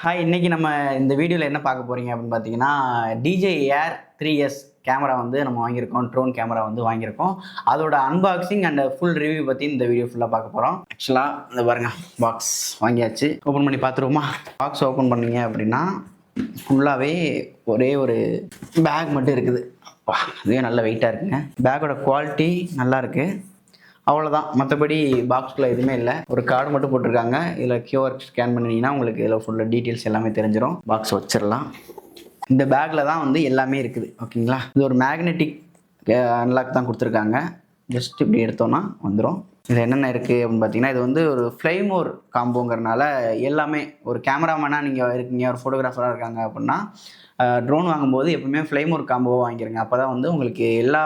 Hi, இன்னைக்கு நம்ம இந்த வீடியோவில் என்ன பார்க்க போறீங்க அப்படின்னு பார்த்தீங்கன்னா, DJI Air 3S கேமரா வந்து நம்ம வாங்கியிருக்கோம். ட்ரோன் கேமரா வந்து வாங்கியிருக்கோம். அதோட அன்பாக்சிங் அண்ட் ஃபுல் ரிவ்யூ பற்றி இந்த வீடியோ ஃபுல்லாக பார்க்க போகிறோம். ஆக்சுவலாக இந்த பாருங்க, பாக்ஸ் வாங்கியாச்சு. ஓப்பன் பண்ணி பார்த்துருவோமா? பாக்ஸ் ஓப்பன் பண்ணீங்க அப்படின்னா ஃபுல்லாகவே ஒரே ஒரு பேக் மட்டும் இருக்குது. அப்பா, அதுவே நல்ல வெயிட்டாக இருக்குங்க. பேக்கோட குவாலிட்டி நல்லா இருக்குது. அவ்வளோதான், மற்றபடி பாக்ஸ்குள்ளே எதுவுமே இல்லை. ஒரு கார்டு மட்டும் போட்டிருக்காங்க. இதில் கியூஆர் ஸ்கேன் பண்ணிங்கன்னா உங்களுக்கு இதில் ஃபுல்லாக டீட்டெயில்ஸ் எல்லாமே தெரிஞ்சிடும். பாக்ஸ் வச்சிடலாம். இந்த பேக்கில் தான் வந்து எல்லாமே இருக்குது. ஓகேங்களா? இது ஒரு மேக்னெட்டிக் அன்லாக் தான் கொடுத்துருக்காங்க. ஜஸ்ட் இப்படி எடுத்தோன்னா வந்துடும். இதில் என்னென்ன இருக்குது அப்படின்னு பார்த்தீங்கன்னா, இது வந்து ஒரு ஃப்ளைமோர் காம்போங்கிறனால எல்லாமே ஒரு கேமராமேனாக நீங்கள் இருக்கீங்க, ஒரு ஃபோட்டோகிராஃபராக இருக்காங்க அப்படின்னா ட்ரோன் வாங்கும்போது எப்பவுமே ஃப்ளைமோர் காம்போவாக வாங்கிருங்க. அப்போ தான் வந்து உங்களுக்கு எல்லா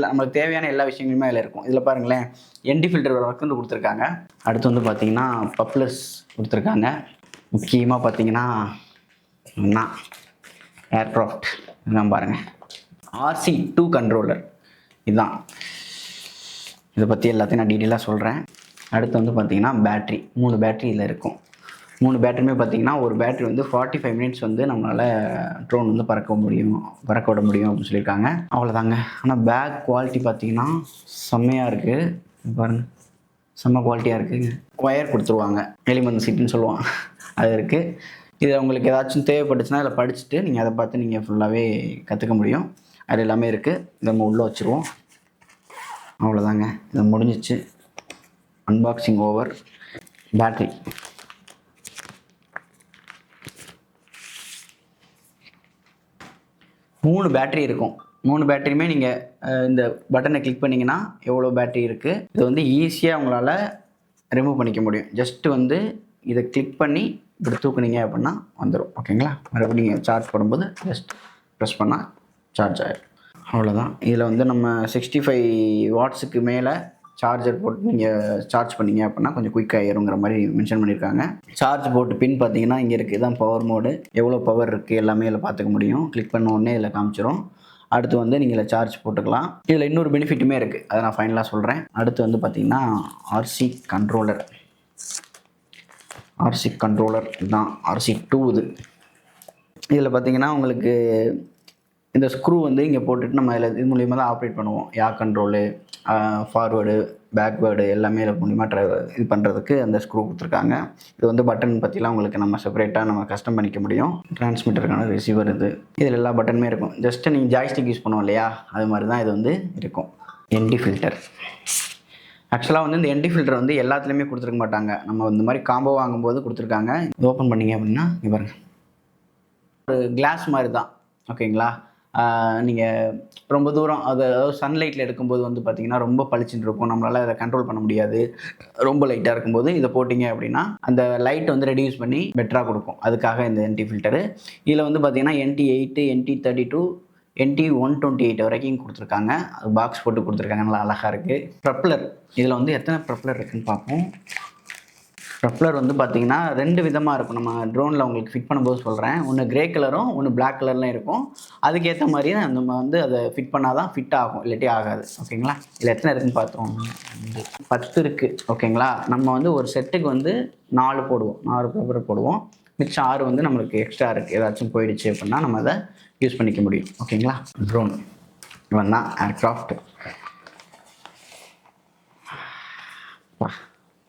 நம்மளுக்கு தேவையான எல்லா விஷயங்களுமே அதில் இருக்கும். இதில் பாருங்களேன், என்டி ஃபில்டர் வரைக்கும் கொடுத்துருக்காங்க. அடுத்து வந்து பார்த்தீங்கன்னா பப்ளர்ஸ் கொடுத்துருக்காங்க. முக்கியமாக பார்த்தீங்கன்னா ஏர்க்ராஃப்ட் இதுதான் பாருங்கள், RC2 கண்ட்ரோலர் இதுதான். இதை பற்றி எல்லாத்தையும் நான் டீட்டெயிலாக சொல்கிறேன். அடுத்து வந்து பார்த்தீங்கன்னா பேட்ரி, 3 பேட்ரி இதில் இருக்கும். 3 பேட்டரியுமே பார்த்தீங்கன்னா, ஒரு பேட்டரி வந்து 45 மினிட்ஸ் வந்து நம்மளால் ட்ரோன் வந்து பறக்க விட முடியும் அப்படின்னு சொல்லியிருக்காங்க. அவ்வளோதாங்க. ஆனால் பேக் குவாலிட்டி பார்த்தீங்கன்னா செம்மையாக இருக்குது. பாருங்கள், செம்ம குவாலிட்டியாக இருக்குதுங்க. ஒயர் கொடுத்துருவாங்க, எலிமெண்ட் சீட்டுன்னு சொல்லுவாங்க, அது இருக்குது. இது உங்களுக்கு ஏதாச்சும் தேவைப்பட்டுச்சுன்னா இதில் படிச்சுட்டு நீங்கள் அதை பார்த்து நீங்கள் ஃபுல்லாகவே கற்றுக்க முடியும். அது எல்லாமே இருக்குது. இதை நம்ம உள்ளே வச்சுருவோம். அவ்வளோதாங்க, இது முடிஞ்சிச்சு. Unboxing over. பேட்ரி 3 பேட்டரி இருக்கும். 3 பேட்டரியுமே நீங்கள் இந்த பட்டனை கிளிக் பண்ணிங்கன்னா எவ்வளோ பேட்டரி இருக்குது, இது வந்து ஈஸியாக உங்களால் ரிமூவ் பண்ணிக்க முடியும். ஜஸ்ட்டு வந்து இதை கிளிக் பண்ணி இப்படி தூக்குனீங்க அப்படின்னா வந்துடும். ஓகேங்களா? மறுபடியும் நீங்கள் சார்ஜ் போடும்போது ஜஸ்ட் ப்ரெஸ் பண்ணால் சார்ஜ் ஆகிடும். அவ்வளோதான். இதில் வந்து நம்ம 65 வாட்ஸுக்கு மேலே சார்ஜர் போட்டு நீங்கள் சார்ஜ் பண்ணிங்க அப்படின்னா கொஞ்சம் குயிக்காக ஏறுங்கிற மாதிரி மென்ஷன் பண்ணியிருக்காங்க. சார்ஜ் போட்டு பின் பார்த்தீங்கன்னா இங்கே இருக்குது. இதுதான் பவர் மோடு. எவ்வளோ பவர் இருக்குது எல்லாமே இதில் பார்த்துக்க முடியும். கிளிக் பண்ண உடனே இதில் காமிச்சிடும். அடுத்து வந்து நீங்கள் சார்ஜ் போட்டுக்கலாம். இதில் இன்னொரு பெனிஃபிட்டுமே இருக்குது, அதை நான் ஃபைனலாக சொல்கிறேன். அடுத்து வந்து பார்த்தீங்கன்னா RC கண்ட்ரோலர். இதுதான் RC2. இதில் பார்த்தீங்கன்னா உங்களுக்கு இந்த ஸ்க்ரூ வந்து இங்கே போட்டுட்டு நம்ம இதில் இது மூலியமாக தான் ஆப்ரேட் பண்ணுவோம். கண்ட்ரோலு, ஃபார்வேர்டு, பேக்வேர்டு எல்லாமே இதில் மூலியமாக இது பண்ணுறதுக்கு அந்த ஸ்க்ரூ கொடுத்துருக்காங்க. இது வந்து பட்டன் பற்றிலாம் உங்களுக்கு நம்ம செப்பரேட்டாக நம்ம கஸ்டம் பண்ணிக்க முடியும். டிரான்ஸ்மிட்டருக்கான ரிசீவர் இதில் எல்லா பட்டனுமே இருக்கும். ஜஸ்ட்டு நீங்கள் ஜாய்ஸ்டிக் யூஸ் பண்ணுவோம் இல்லையா, அது மாதிரி தான் இது வந்து இருக்கும். என்டி ஃபில்டர். ஆக்சுவலாக வந்து இந்த என்டி ஃபில்டர் வந்து எல்லாத்துலேயுமே கொடுத்துருக்க மாட்டாங்க. நம்ம இந்த மாதிரி காம்போ வாங்கும்போது கொடுத்துருக்காங்க. ஓப்பன் பண்ணிங்க அப்படின்னா இங்கே பாருங்கள், ஒரு கிளாஸ் மாதிரி தான். ஓகேங்களா? நீங்கள் ரொம்ப தூரம் அதாவது சன்லைட்டில் எடுக்கும்போது வந்து பார்த்திங்கன்னா ரொம்ப பளிச்சுன்னு இருக்கும். நம்மளால் அதை கண்ட்ரோல் பண்ண முடியாது. ரொம்ப லைட்டாக இருக்கும்போது இதை போட்டிங்க அப்படின்னா அந்த லைட் வந்து ரெடியூஸ் பண்ணி பெட்டராக கொடுக்கும். அதுக்காக இந்த என்டி ஃபில்டரு. இதில் வந்து பார்த்திங்கன்னா NT8, NT32, NT128 வரைக்கும் கொடுத்துருக்காங்க. அது பாக்ஸ் போட்டு கொடுத்துருக்காங்க, நல்லா அழகாக இருக்குது. ப்ரப்ளர், இதில் வந்து எத்தனை ப்ரப்ளர் இருக்குதுன்னு பார்ப்போம். ப்ரப்ளர் வந்து பார்த்தீங்கன்னா 2 விதமாக இருக்கும். நம்ம ட்ரோனில் உங்களுக்கு ஃபிட் பண்ணும்போது சொல்கிறேன். ஒன்று கிரே கலரும் ஒன்று பிளாக் கலர்லாம் இருக்கும். அதுக்கேற்ற மாதிரி நம்ம வந்து அதை ஃபிட் பண்ணால் தான் ஃபிட் ஆகும், இல்லாட்டி ஆகாது. ஓகேங்களா? இதில் எத்தனை இருக்குதுன்னு பார்த்தோம். 10 இருக்குது. ஓகேங்களா? நம்ம வந்து ஒரு செட்டுக்கு வந்து 4 போடுவோம், 4 ப்ரப்ளர் போடுவோம். மிச்சம் 6 வந்து நம்மளுக்கு எக்ஸ்ட்ரா இருக்குது. ஏதாச்சும் போயிடுச்சு அப்படின்னா நம்ம அதை யூஸ் பண்ணிக்க முடியும். ஓகேங்களா? ட்ரோன் இவன் தான் ஏர்க்ராஃப்ட்.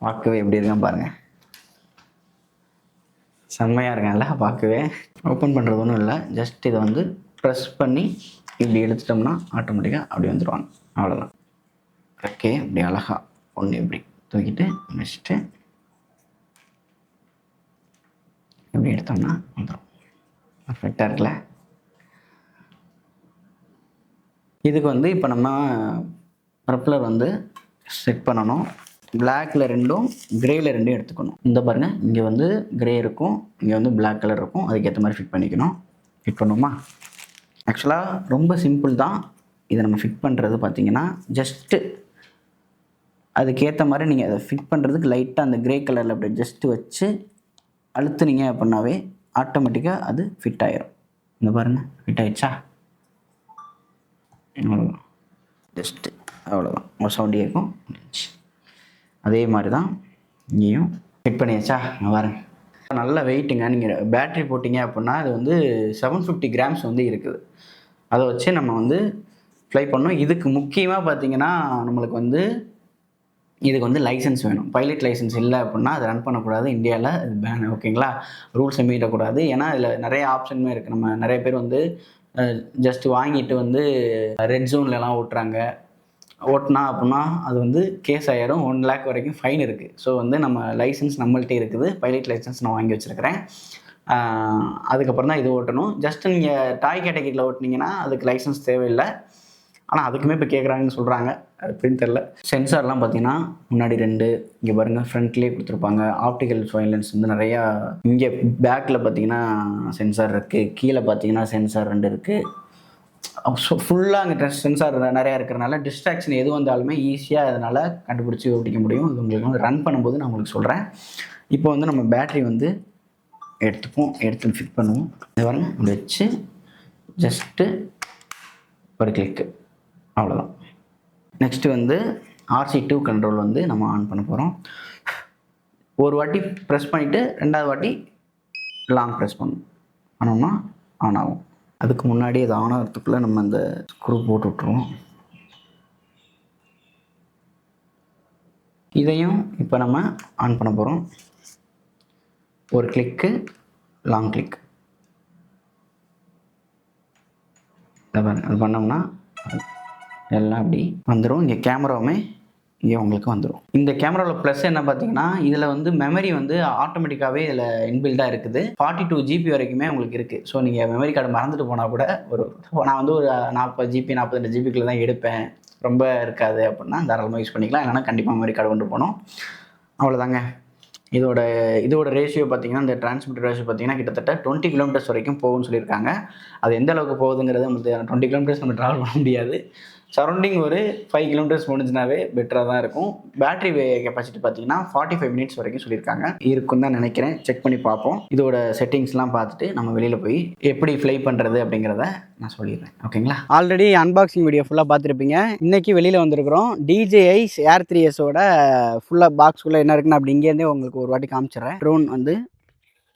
பார்க்கவே எப்படி இருக்கான்னு பாருங்கள், செம்மையாக இருக்காங்கல்ல பார்க்கவே. ஓப்பன் பண்ணுறது ஒன்றும் இல்லை, ஜஸ்ட் இதை வந்து ப்ரெஸ் பண்ணி இப்படி எடுத்துட்டோம்னா ஆட்டோமேட்டிக்காக அப்படி வந்துடுவாங்க. அவ்வளோதான். ஓகே, இப்படி அழகாக ஒன்று இப்படி தூக்கிட்டு வச்சுட்டு இப்படி எடுத்தோம்னா வந்துடும். பர்ஃபெக்டாக இருக்குல்ல? இதுக்கு வந்து இப்போ நம்ம ப்ரப்ளர் வந்து செட் பண்ணணும். பிளாக்ல 2ம் கிரேயில் 2ம் எடுத்துக்கணும். இந்த பாருங்கள், இங்கே வந்து கிரே இருக்கும், இங்கே வந்து பிளாக் கலர் இருக்கும். அதுக்கேற்ற மாதிரி ஃபிட் பண்ணிக்கணும். ஃபிட் பண்ணுவோமா? ஆக்சுவலாக ரொம்ப சிம்பிள் தான். இதை நம்ம ஃபிட் பண்ணுறது பார்த்தீங்கன்னா ஜஸ்ட்டு அதுக்கேற்ற மாதிரி நீங்கள் அதை ஃபிட் பண்ணுறதுக்கு லைட்டாக அந்த கிரே கலரில் அப்படி ஜஸ்ட்டு வச்சு அழுத்துனீங்க அப்படின்னாவே ஆட்டோமேட்டிக்காக அது ஃபிட் ஆகிரும். இந்த பாருங்கள், ஃபிட் ஆகிடுச்சா? அவ்வளோதான். ஜஸ்ட்டு அவ்வளோதான். ஒரு சவுண்ட் கேட்கும். அதே மாதிரி தான் இங்கேயும் ஃபிட் பண்ணியாச்சா? பாருங்க, நல்ல வெயிட்டுங்க. நீங்கள் பேட்டரி போட்டிங்க அப்படின்னா அது வந்து 750 கிராம்ஸ் வந்து இருக்குது. அதை வச்சு நம்ம வந்து ஃப்ளை பண்ணோம். இதுக்கு முக்கியமாக பார்த்தீங்கன்னா நம்மளுக்கு வந்து இதுக்கு வந்து லைசன்ஸ் வேணும். பைலட் லைசன்ஸ் இல்ல அப்படின்னா அத ரன் பண்ணக்கூடாது. இந்தியால அது பேன் ஓகேங்களா? ரூல்ஸ மீறக்கூடாது. ஏன்னா, இதுல நெறைய ஆப்ஷனுமே இருக்கு. நம்ம நெறைய பேர் வந்து அ ஜஸ்ட் வாங்கிட்டு வந்து ரெட் ஜோன்லலாம் ஓட்டுறாங்க. ஓட்டுனா அப்படின்னா அது வந்து கேஸ் ஆயிரும். 1,00,000 வரைக்கும் ஃபைன் இருக்கு. ஸோ வந்து நம்ம லைசன்ஸ் நம்மள்ட்டயே இருக்குது. பைலட் லைசன்ஸ் நான் வாங்கி வச்சிருக்கிறேன். ஆ அதுக்கப்புறம் தான் இது ஓட்டணும். ஜஸ்ட் நீங்க டாய் கேட்டகரில ஓட்டுனீங்கன்னா அதுக்கு லைசன்ஸ் தேவையில்ல. ஆனா, அதுக்குமே இப்ப கேட்குறாங்கன்னு சொல்றாங்க. அது எப்படின்னு தெரியல. சென்சார்லாம் பார்த்தீங்கன்னா, முன்னாடி 2 இங்க பாருங்க ஃப்ரண்ட்லயே குடுத்துருப்பாங்க. ஆப்டிகல் சைலன்ஸ் வந்து நெறையா இங்க பேக்ல பார்த்தீங்கன்னா சென்சார் இருக்கு. கீழ பார்த்தீங்கன்னா சென்சார் 2 இருக்கு. ஸோ ஃபுல்லா அங்க சென்சார் நெறையா இருக்கிறனால டிஸ்ட்ராக்ஷன் எது வந்தாலுமே ஈஸியா அதனால கண்டுபிடிச்சு ஓட்டிக்க முடியும். இது உங்களுக்கு வந்து ரன் பண்ணும்போது நான் உங்களுக்கு சொல்றேன். இப்போ வந்து நம்ம பேட்டரி வந்து எடுத்துப்போம். எடுத்து ஃபிட் பண்ணுவோம். இத பாருங்க இப்படி வச்சு ஜஸ்ட்டு ஒரு கிளிக்கு. அவ்வளோதான். நெக்ஸ்ட் வந்து RC2 கண்ட்ரோல் வந்து நம்ம ஆன் பண்ண போகிறோம். ஒரு வாட்டி ப்ரெஸ் பண்ணிவிட்டு 2வது வாட்டி லாங் ப்ரெஸ் பண்ணணும். பண்ணோம்னா ஆன் ஆகும். அதுக்கு முன்னாடி அது ஆன் ஆகிறதுக்குள்ளே நம்ம இந்த ஸ்க்ரூ போட்டு விட்ருவோம். இதையும் இப்போ நம்ம ஆன் பண்ண போகிறோம். ஒரு கிளிக்கு, லாங் கிளிக். அது பண்ணோம்னா எல்லாம் அப்படி வந்துடும். இங்கே கேமராவுமே இங்கே உங்களுக்கு வந்துடும். இந்த கேமராவில் ப்ளஸ் என்ன பார்த்தீங்கன்னா, இதில் வந்து மெமரி வந்து ஆட்டோமேட்டிக்காகவே இதில் இன்பில்டாக இருக்குது. 42 ஜிபி வரைக்குமே உங்களுக்கு இருக்குது. ஸோ நீங்கள் மெமரி கார்டு மறந்துட்டு போனால் கூட நான் வந்து ஒரு 40 ஜிபி 42 ஜிபிக்குள்ளே தான் எடுப்பேன், ரொம்ப இருக்காது அப்படின்னா தாராளமாக யூஸ் பண்ணிக்கலாம். இல்லைனா கண்டிப்பாக மெமரி கார்டு கொண்டு போகணும். அவ்வளோதாங்க. இதோட ரேஷியோ பார்த்தீங்கன்னா, இந்த டிரான்ஸ்மிட்டர் ரேஷியோ பார்த்தீங்கன்னா கிட்டத்தட்ட 20 கிலோமீட்டர்ஸ் வரைக்கும் போகும்னு சொல்லியிருக்காங்க. அது எந்த அளவுக்கு போகுதுங்கிறது நமக்கு 20 கிலோமீட்டர்ஸ் நம்ம ட்ராவல் பண்ண முடியாது. சரௌண்டிங் ஒரு 5 கிலோமீட்டர்ஸ் முடிஞ்சுனாவே பெட்டராக தான் இருக்கும். பேட்டரி கெப்பாசிட்டி பார்த்தீங்கன்னா 45 மினிட்ஸ் வரைக்கும் சொல்லியிருக்காங்க. இருக்குன்னு தான் நினைக்கிறேன். செக் பண்ணி பார்ப்போம். இதோட செட்டிங்ஸ்லாம் பார்த்துட்டு நம்ம வெளியில் போய் எப்படி ஃப்ளை பண்ணுறது அப்படிங்கிறத நான் சொல்லிடுறேன். ஓகேங்களா? ஆல்ரெடி அன்பாக்சிங் வீடியோ ஃபுல்லாக பார்த்துருப்பீங்க. இன்றைக்கி வெளியில் வந்திருக்கிறோம். DJI Air 3Sஓட ஃபுல்லாக பாக்ஸ்குள்ளே என்ன இருக்குன்னு அப்படி இங்கேருந்தே உங்களுக்கு ஒரு வாட்டி காமிச்சிடுறேன். ட்ரோன் வந்து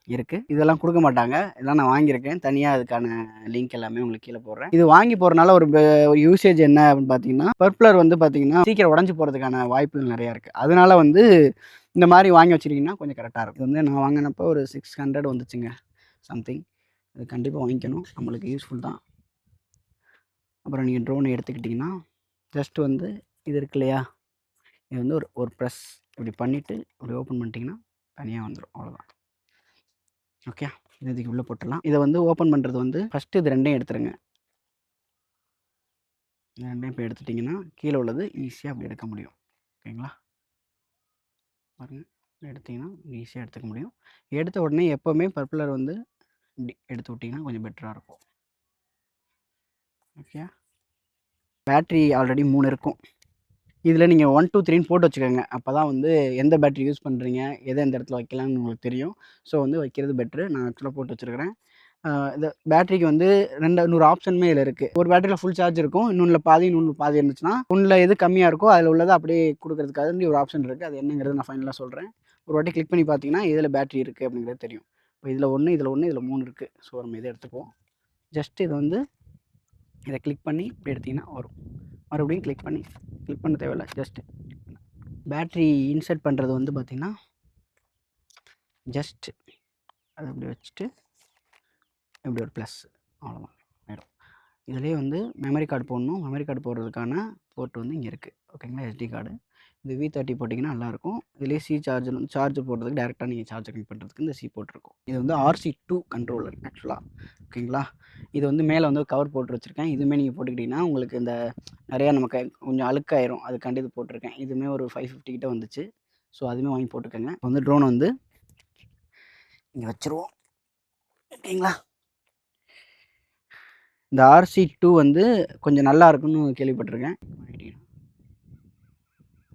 இருக்குது. இதெல்லாம் கொடுக்க மாட்டாங்க. இதெல்லாம் நான் வாங்கியிருக்கேன். தனியாக அதுக்கான லிங்க் எல்லாமே உங்களுக்கு கீழே போடுறேன். இது வாங்கி போகிறனால ஒரு யூசேஜ் என்ன அப்படின்னு பார்த்தீங்கன்னா, பர்ப்ளர் வந்து பார்த்தீங்கன்னா சீக்கிரம் உடஞ்சி போகிறதுக்கான வாய்ப்புகள் நிறையா இருக்குது. அதனால வந்து இந்த மாதிரி வாங்கி வச்சுருக்கீங்கன்னா கொஞ்சம் கரெக்டாக இருக்கும். இது வந்து நான் வாங்கினப்போ ஒரு 600 வந்துச்சுங்க சம்திங். இது கண்டிப்பாக வாங்கிக்கணும். நம்மளுக்கு யூஸ்ஃபுல் தான். அப்புறம் நீங்கள் ட்ரோன் எடுத்துக்கிட்டிங்கன்னா ஜஸ்ட் வந்து இது இருக்கு இல்லையா, இது வந்து ஒரு ப்ரெஸ் இப்படி பண்ணிவிட்டு இப்படி ஓப்பன் பண்ணிட்டீங்கன்னா தனியாக வந்துடும். அவ்வளோதான். ஓகே, இதுக்கு உள்ளே போட்டுடலாம். இதை வந்து ஓப்பன் பண்ணுறது வந்து ஃபஸ்ட்டு இது 2யும் எடுத்துருங்க. இந்த 2யும் இப்போ எடுத்துட்டிங்கன்னா கீழே உள்ளது ஈஸியாக அப்படி எடுக்க முடியும். ஓகேங்களா? பாருங்கள், எடுத்திங்கன்னா ஈஸியாக எடுத்துக்க முடியும். எடுத்த உடனே எப்போவுமே பர்ப்ளர் வந்து இப்படி எடுத்து விட்டிங்கன்னா கொஞ்சம் பெட்டராக இருக்கும். ஓகே, பேட்ரி ஆல்ரெடி 3 இருக்கும். இதில் நீங்கள் 1, 2, 3ன்னு போட்டு வச்சுக்கோங்க. அப்போ தான் வந்து எந்த பேட்ரி யூஸ் பண்ணுறீங்க, எந்த இடத்துல வைக்கலாம்னு உங்களுக்கு தெரியும். ஸோ வந்து வைக்கிறது பெட்ரு. நான் ஆக்சுவலாக போட்டு வச்சுருக்கிறேன். இந்த பேட்டரிக்கு வந்து இன்னொரு ஆப்ஷனுமே இதில் இருக்குது. ஒரு பேட்டரியில் ஃபுல் சார்ஜ் இருக்கும். இன்னொன்றில் பாதி இருந்துச்சுன்னா ஒன்றில் எது கம்மியாக இருக்கோ அதில் உள்ளதை அப்படியே கொடுக்கறதுக்காக ஒரு ஆப்ஷன் இருக்குது. அது என்னங்கிறது நான் ஃபைனலாக சொல்கிறேன். ஒரு வாட்டி கிளிக் பண்ணி பார்த்தீங்கன்னா இதில் பேட்டரி இருக்குது அப்படிங்கிறது தெரியும். இப்போ இதில் 1, இதில் 1, இதில் 3 இருக்குது. ஸோ நம்ம இதை எடுத்துக்குவோம். ஜஸ்ட் இதை வந்து இதை கிளிக் பண்ணி இப்படி எடுத்திங்கன்னா வரும். மறுபடியும் கிளிக் பண்ண தேவையில்லை. ஜஸ்ட் பேட்ரி இன்சர்ட் பண்ணுறது வந்து பார்த்திங்கன்னா ஜஸ்ட் அது இப்படி வச்சுட்டு இப்படி ஒரு ப்ளஸ், அவ்வளோதான் ஆயிடும். இதுலேயே வந்து மெமரி கார்டு போடணும். மெமரி கார்டு போடுறதுக்கான போர்ட் வந்து இங்கே இருக்குது. ஓகேங்களா? SD card. இந்த V30 போட்டிங்கன்னா நல்லாயிருக்கும். இதுலேயே சார்ஜ் போடுறதுக்கு டேரெக்டாக நீங்கள் சார்ஜ் கனெக்ட் பண்ணுறதுக்கு இந்த C போர்ட் இருக்கும். இது வந்து RC2 கண்ட்ரோலர் ஆக்சுவலாக. ஓகேங்களா? இது வந்து மேலே வந்து கவர் போட்டு வச்சுருக்கேன். இதுவுமே நீங்கள் போட்டுக்கிட்டிங்கன்னா உங்களுக்கு இந்த நிறையா நமக்கு கொஞ்சம் அழுக்காயிரும். அதுக்காண்டி இது போட்டிருக்கேன். இதுவுமே ஒரு 550 கிட்ட வந்துச்சு. ஸோ அதுவுமே வாங்கி போட்டுக்கோங்க. இப்போ வந்து ட்ரோன் வந்து இங்கே வச்சுருவோம். ஓகேங்களா? இந்த RC2 வந்து கொஞ்சம் நல்லா இருக்குன்னு கேள்விப்பட்டிருக்கேன்.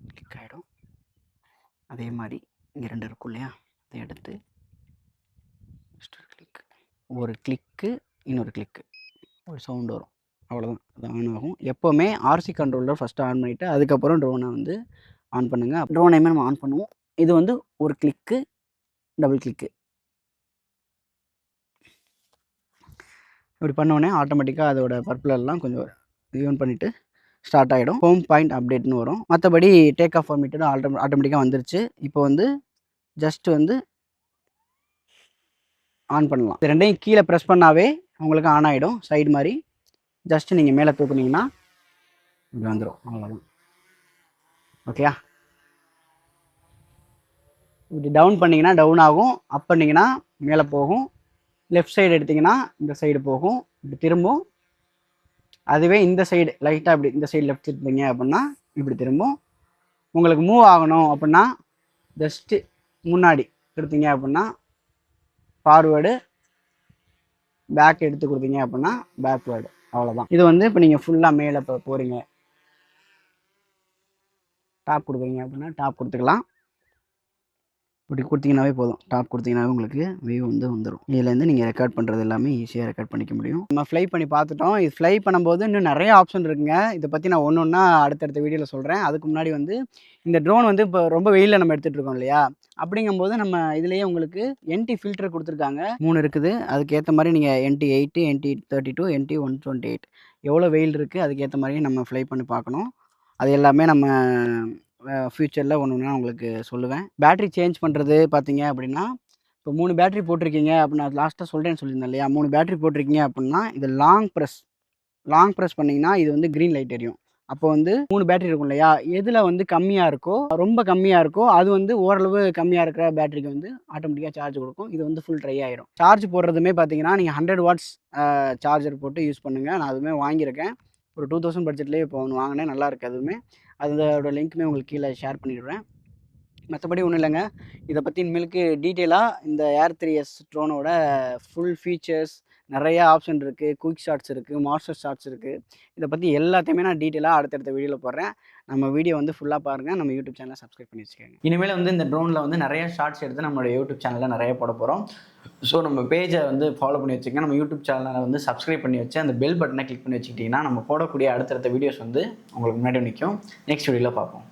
கிளிக் ஆகிடும். அதே மாதிரி இங்கே 2 இருக்கும் இல்லையா, அதை எடுத்து ஒரு கிளிக்கு, இன்னொரு கிளிக்கு, ஒரு சவுண்டு வரும். அவ்வளோதான், அது ஆன் ஆகும். எப்போவுமே RC கண்ட்ரோலர் ஃபஸ்ட்டு ஆன் பண்ணிவிட்டு அதுக்கப்புறம் ட்ரோனை வந்து ஆன் பண்ணுங்கள். ட்ரோனையுமே நம்ம ஆன் பண்ணுவோம். இது வந்து ஒரு கிளிக்கு, டபுள் கிளிக்கு. இப்படி பண்ணோடனே ஆட்டோமேட்டிக்காக அதோட பர்பிளெல்லாம் கொஞ்சம் ஈவன் பண்ணிவிட்டு ஸ்டார்ட் ஆகிடும். ஹோம் பாயிண்ட் அப்டேட்னு வரும். மற்றபடி டேக் ஆஃப் பர்மிட்டட் ஆட்டோமேட்டிக்காக வந்துருச்சு. இப்போ வந்து ஜஸ்ட் வந்து ஆன் பண்ணலாம். இது ரெண்டையும் கீழே ப்ரெஸ் பண்ணாவே உங்களுக்கு ஆன் ஆகிடும். சைடு மாதிரி ஜஸ்ட் நீங்கள் மேலே தூக்குனீங்கன்னா இப்படி வந்துடும். அவ்வளோதான். ஓகேயா? இப்படி டவுன் பண்ணிங்கன்னா டவுன் ஆகும், அப் பண்ணிங்கன்னா மேலே போகும். லெஃப்ட் சைடு எடுத்திங்கன்னா இந்த சைடு போகும், இப்படி திரும்பும். அதுவே இந்த சைடு லைட்டாக இப்படி இந்த சைடு லெஃப்ட் எடுத்தீங்க அப்படின்னா இப்படி திரும்பும். உங்களுக்கு மூவ் ஆகணும் அப்படின்னா ஜஸ்ட்டு முன்னாடி எடுத்தீங்க அப்படின்னா ஃபார்வேர்டு, பேக் எடுத்து கொடுத்தீங்க அப்படின்னா பேக்வேர்டு. அவ்வளோதான். இது வந்து இப்போ நீங்கள் ஃபுல்லாக மேலே இப்போ போகிறீங்க, டாப் கொடுக்குறீங்க அப்படின்னா டாப் கொடுத்துக்கலாம். இப்படி கொடுத்தீங்கன்னாவே போதும். டாப் கொடுத்தீங்கன்னாவே உங்களுக்கு வியூ வந்து வந்துடும். இதுலேருந்து நீங்கள் ரெக்கார்ட் பண்ணுறது எல்லாமே ஈஸியாக ரெக்கார்ட் பண்ணிக்க முடியும். நம்ம ஃப்ளை பண்ணி பார்த்துட்டோம். இது ஃப்ளை பண்ணும்போது இன்னும் நிறைய ஆப்ஷன் இருக்குங்க. இதை பற்றி நான் ஒன்று ஒன்றா அடுத்தடுத்த வீடியோவில் சொல்கிறேன். அதுக்கு முன்னாடி வந்து இந்த ட்ரோன் வந்து இப்போ ரொம்ப வெயிலில் நம்ம எடுத்துகிட்டு இருக்கோம் இல்லையா? அப்படிங்கும்போது நம்ம இதுலேயே உங்களுக்கு NT ஃபில்டர் கொடுத்துருக்காங்க. 3 இருக்குது. அதுக்கேற்ற மாதிரி நீங்கள் NT 8, NT 32, NT 128 எவ்வளோ வெயில் இருக்குது அதுக்கேற்ற மாதிரி நம்ம ஃப்ளை பண்ணி பார்க்கணும். அது எல்லாமே நம்ம ஃப்யூச்சரில் ஒன்று ஒன்றா உங்களுக்கு சொல்லுவேன். பேட்ரி சேஞ்ச் பண்ணுறது பார்த்தீங்க அப்படின்னா, இப்போ 3 பேட்ரி போட்டிருக்கீங்க அப்படின்னா லாஸ்ட்டாக சொல்கிறேன்னு சொல்லியிருந்தேன் இல்லையா? 3 பேட்ரி போட்டிருக்கீங்க அப்படின்னா இது லாங் ப்ரெஸ் பண்ணிங்கன்னா இது வந்து க்ரீன் லைட் எரியும். அப்போ வந்து 3 பேட்ரி இருக்கும் இல்லையா? எதில் வந்து கம்மியாக இருக்கோ, ரொம்ப கம்மியாக இருக்கோ அது வந்து ஓரளவு கம்மியாக இருக்கிற பேட்டரிக்கு வந்து ஆட்டோமேட்டிக்காக சார்ஜ் கொடுக்கும். இது வந்து ஃபுல் ட்ரை ஆயிடும். சார்ஜ் போடுறதுமே பார்த்தீங்கன்னா நீங்கள் 100 வாட்ஸ் சார்ஜர் போட்டு யூஸ் பண்ணுங்கள். நான் அதுவுமே வாங்கியிருக்கேன். ஒரு 2000 பட்ஜெட்லேயே இப்போ ஒன்று வாங்கினேன். நல்லா இருக்குது அதுவுமே. அதோட லிங்க்குமே உங்களுக்கு கீழே ஷேர் பண்ணிடுறேன். மற்றபடி ஒன்றும் இல்லைங்க. இதை பற்றி இனிமேலுக்கு டீட்டெயிலாக இந்த Air 3s ட்ரோனோட ஃபுல் ஃபீச்சர்ஸ் நிறையா ஆப்ஷன் இருக்குது. குயிக் ஷாட்ஸ் இருக்குது, மாஸ்டர் ஷாட்ஸ் இருக்குது. இதை பற்றி எல்லாத்தையுமே நான் டீட்டெயிலாக அடுத்தடுத்த வீடியோவில் போடுறேன். நம்ம வீடியோ வந்து ஃபுல்லாக பாருங்கள். நம்ம யூடியூப் சேனலை சப்ஸ்கிரைப் பண்ணி வச்சுக்கோங்க. இனிமேல் வந்து இந்த ட்ரோனில் வந்து நிறைய ஷார்ட்ஸ் எடுத்து நம்மளோட யூடியூப் சேனலில் நிறைய போட போகிறோம். ஸோ நம்ம பேஜை வந்து ஃபாலோ பண்ணி வச்சுக்கோங்க. நம்ம யூடியூப் சேனலை வந்து சப்ஸ்கிரைப் பண்ணி வச்சு அந்த பெல் பட்டனை கிளிக் பண்ணி வச்சுக்கிட்டிங்கன்னா நம்ம போடக்கூடிய அடுத்தடுத்த வீடியோஸ் வந்து உங்களுக்கு முன்னாடி நிற்கும். நெக்ஸ்ட் வீடியோவில் பார்ப்போம்.